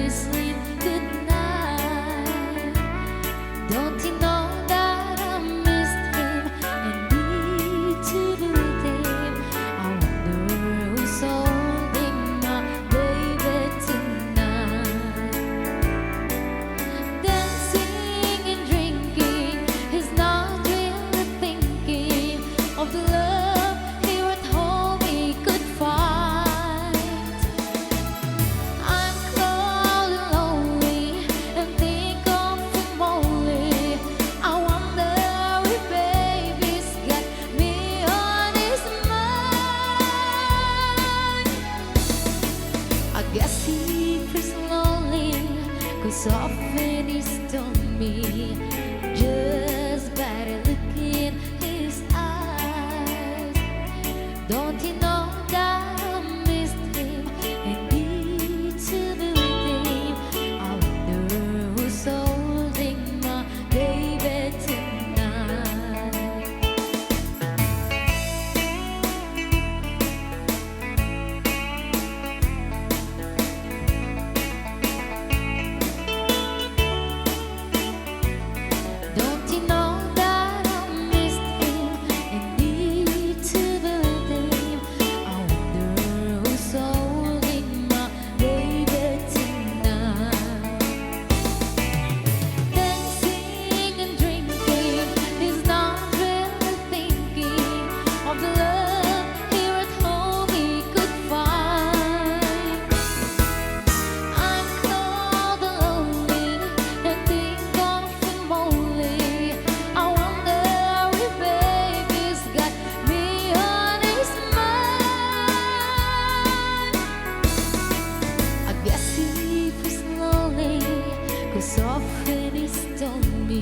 sleep good night. Don't you know that I missed him and need to be with him? I wonder who's holding my baby tonight. Dancing and drinking, he's not really thinking of the love here at home he could find. I'm cold and lonely and think of him only. I wonder if baby's got me on his mind. I guess he feels lonely, 'cause often he's told me just by the look in his eyes. Don't you know that I missed him and need to be with him? I wonder who's holding my baby tonight. Don't you know that I missed him and need to be with him? I wonder who's holding my baby tonight. Dancing and drinking, he's not really thinking of the love here at home he could find. I'm cold and lonely and think of him only. I wonder if baby's got me on his mind. I guess he feels lonely, 'cause often he's told me